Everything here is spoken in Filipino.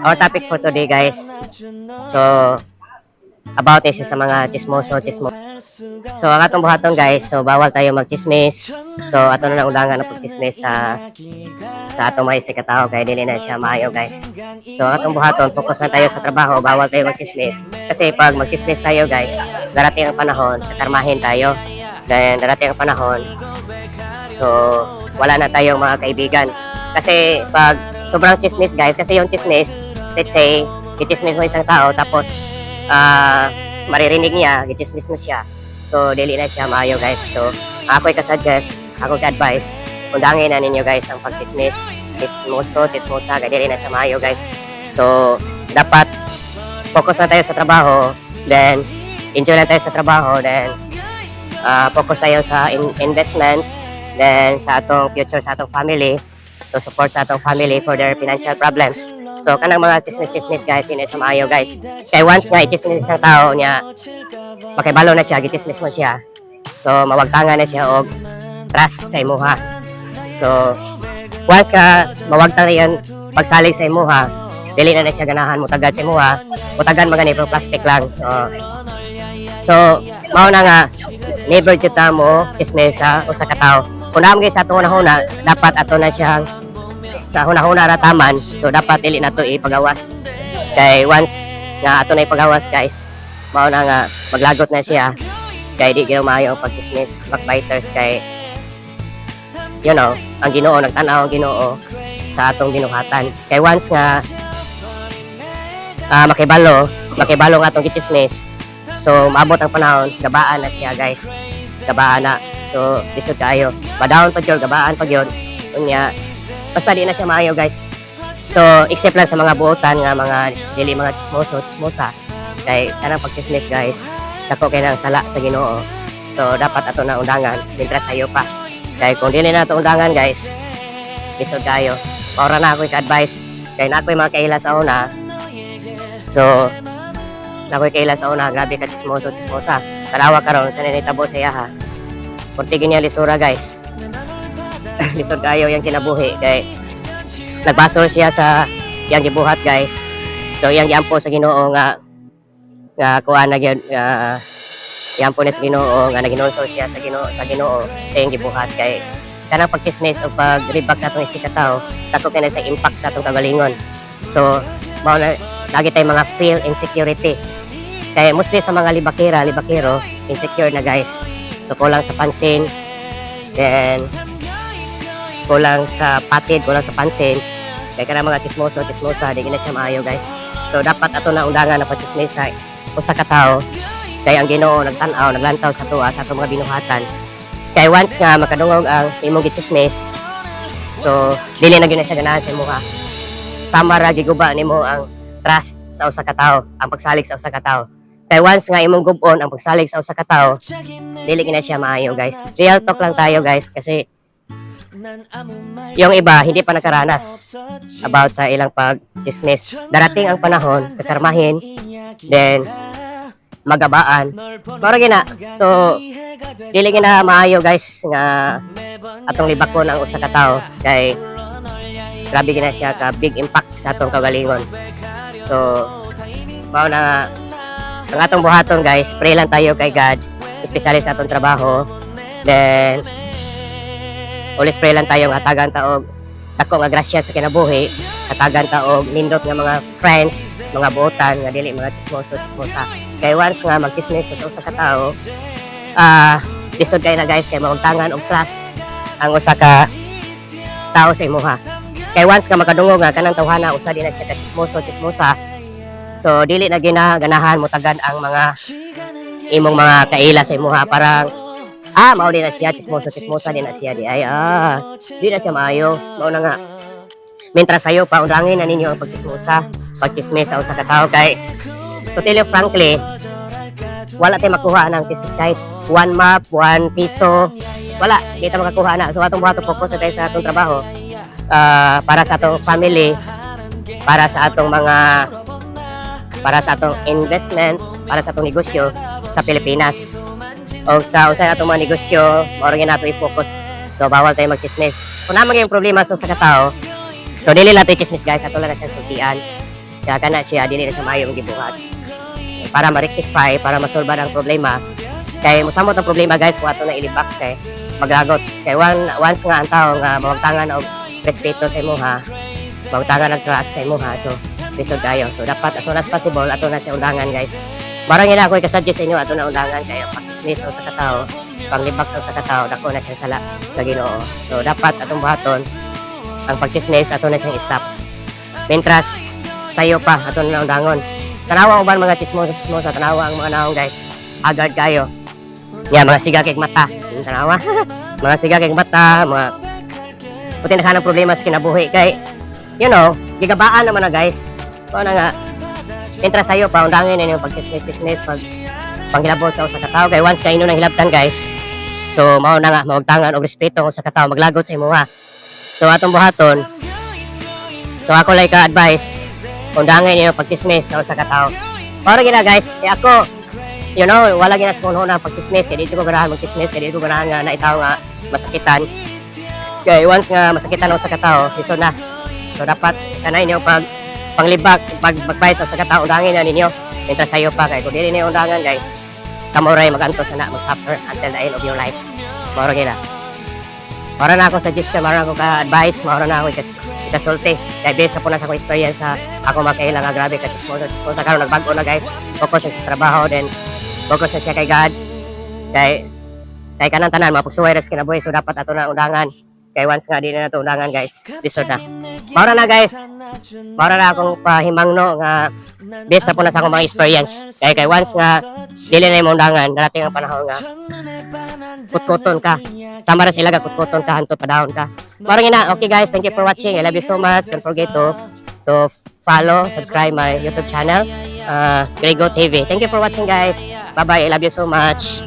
Our topic for today, guys. So, about this is sa mga chismoso. So, ang atong buhaton, guys. So, bawal tayo magchismis. So, ato na undangan na pagchismis sa atong mga isikatao kaya dili na siya maayo, guys. So, ang atong buhaton, focus na tayo sa trabaho, bawal tayo magchismis. Kasi pag magchismis tayo, guys, darating ang panahon, katarmahin tayo. Then, darating ang panahon, so, wala na tayong mga kaibigan. Kasi pag sobrang chismis, guys, kasi yung chismis, let's say, gichismis mo isang tao, tapos maririnig niya, gichismis mo siya. So, dili na siya maayo, guys. So, ako'y ka-suggest, ako'y ka-advise, undangin na ninyo, guys, ang pag-chismis, chismosa, kaya dili na siya maayo, guys. So, dapat focus na tayo sa trabaho, then enjoy na tayo sa trabaho, then focus tayo sa investment, then sa atong future, sa atong family, to support sa atong family for their financial problems. So, kanang mga chismis, guys, di na siya maayo, guys. Kaya once nga i-chismis isang tao niya, makibalo na siya, gichismis mo siya. So, mawagtangan na siya og trust sa imuha. So, once ka mawagtang na yan, pagsalig sa imuha, dili na siya ganahan, mutagad sa imuha, mutagan mga nipro plastic lang. So, mao na nga, never jud ta mo chismis sa usa ka tawo. Kung naman sa atong hunahuna, dapat ato na siyang sa hunahuna rataman, so dapat dili na to ipagawas. Kay once nga ato na ipagawas, guys, mao na nga maglagot na siya. Kay di gyud maayo ang pagchismis, backbiters, kay you know, ang Ginoo nagtan-aw ang Ginoo sa atong binuhatan. Kay once nga makibalo nga atong gichismis, so maabot ang panahon, gabaan na siya, guys. Gabaan na. So, lisod tayo. Padahon pa yun, gabaan pa yun. Kunya, basta di na siya maayo, guys. So, except lang sa mga buotan nga mga dili mga chismosa. Kay kanang pagchismis, guys, dako kay nang sala sa Ginoo. So, dapat ato na undangan, mintras sayo pa. Kay kung dili na ato undangan, guys, lisod tayo. Maura na ako i-advise. Kay na ako'y mga kaila sa una. So, na ako'y kaila sa una, grabe ka chismosa. Tanawa karon sa ninitabo sa yaha. Portigin niya lisura, guys. Lisod kayo yung kinabuhi. Kay nagbasol siya sa yang gibuhat, guys. So, yang giampo sa Ginoo nga kuan na gyud giampo na sa Ginoo nga naginulsol siya sa Ginoo sa yang gibuhat. Kay kanang pagchismis o pag-rebag sa atong isikataw, dako kay na sa impact sa atong kagalingon. So, mao na lagi tay mga feel insecurity. Kaya mostly sa mga libakero, insecure na, guys. So, kulang sa pansin, then kulang sa patid, kulang sa pansin. Kaya ka na mga chismosa, di na siya maayo, guys. So, dapat ato na undangan na pagchismisa usa ka tawo. Kaya ang Ginoo nagtan-aw, naglantaw sa tuwa sa atong mga binuhatan. Kaya once nga makadungog ang imong gichismis, so, dili na gyud na siya ganahan sa imuha. Sama ra giguba nimo ang trust sa usa ka tawo, ang pagsalig sa usa ka tawo. Kaya once nga imong gubon ang pagsalig sa usa ka tawo, dili na siya maayo, guys. Real talk lang tayo, guys, kasi yung iba hindi pa nakaranas about sa ilang pag-chismis. Darating ang panahon, kakarmahin, then magabaan. Para gina. So, dili gina maayo, guys, nga atong libakon ang usa ka tawo. Kay grabe gina siya ka big impact sa atong kagalingon. So, mao na ang atong buhaton, guys, pray lang tayo kay God, especially sa atong trabaho. Then, always pray lang tayo nga hatagan taog dako nga grasya sa kinabuhi, hatagan taog nindot nga mga friends, mga buotan nga dili mga chismosa. Kay once nga magchismis sa usa ka tawo, lisod kay na, guys, kay mauntangan og trust ang usa ka tawo sa imuha. Kay once nga makadungog nga kanang tawhana usa di na siya ka chismosa. So, dili na ganahan mo tagad ang mga imong mga kaila sa imuha. Parang, mao di na siya, chismosa di na siya. Di na siya maayo. Mao na nga. Mientras sayo pa, undangin na ninyo ang pagchismis sa usa ka tawo. Kay, to tell you frankly, wala tayo makuha ng chismis kahit 1 map, 1 piso. Wala, di tayo makakuha na. So, atong buhato focus na tayo sa atong trabaho. Para sa atong family, para sa atong investment, para sa atong negosyo sa Pilipinas. O sa usay atong mga negosyo, mauro nato i-focus. So, bawal tayo magchismis. Kung naman yung problema sa usa ka tawo, So dili lang to chismis guys, ato lang na siya sultian. Kaya kana siya dili na siya maayo gibuhat. Para ma-rectify, para masolba ang problema. Kay mosamot ang problema guys kung ato na ilibak kay maglagot. Kay once nga ang tao nga mawagtangan og respeto sa imuha, mawagtangan og trust sa imuha. So lisod kayo. So dapat as soon as possible ato na siya undangan guys. Marang ina ako ika-suggest sa inyo ato na undangan kay pag-chismis sa katao, panglibak sa katao, dako na siya sala sa Ginoo. So dapat atong buhaton ang pag-chismis ato na siyang stop. Mientras sayo pa ato na undangon. Tanawa uban mga chismosa, tanawa ang mga naong guys. Agad kayo. Yeah, mga siga kay mata. Tanawa. Mga siga kay mata, mga puti na kanang problema sa kinabuhi kay you know, gigabaan naman na guys. So na nga mientras sayo pa undangin ninyo pag-chismis, pag panghilabot sa usa ka tawo kay once kayo nang hilabtan guys. So mao na nga mawagtangan og respeto sa ka tawo, maglagot sa imuha. So atong buhaton. So ako like ka-advise, undangin ninyo pag-chismis sa usa ka tawo. Para gina guys, kay ako you know, wala ginas ko na pag-chismis kay dito ko ganahan mag-chismis kay dito ko ganahan nga naitaw nga masakitan. Kay once nga masakitan usa ka tawo, iso na. So dapat kanay niyo pag panglibak, pagbayad sa katao, undangin na ninyo. Mientras sayo pa kay kung dili niyo undangan guys, kamuray magantos na mag-suffer until the end of your life. Mao ra gina. Mara na ako suggestion, mara na ako ka-advice, mara na ako ikasulti. Kaya based po na sa akong experience sa ako makailang nga grabe ka chismosa karon nagbago na guys. Focus na sa trabaho then focus na siya kay God. Kay kanang tanan mapagsuway ras kinabuhi so dapat ato na undangan. Kay once nga di na nato undangan guys, lisod na. Mara na guys. Mara na akong pahimangno nga based po na sa akong mga experience. Kay once nga dili na mo undangan, darating ang panahon nga kutkuton ka. Sama ra sila ka kutkuton ka hanto padahon ka. Mara na. Okay guys, thank you for watching. I love you so much. Don't forget to follow, subscribe my YouTube channel, Grego TV. Thank you for watching guys. Bye bye. I love you so much.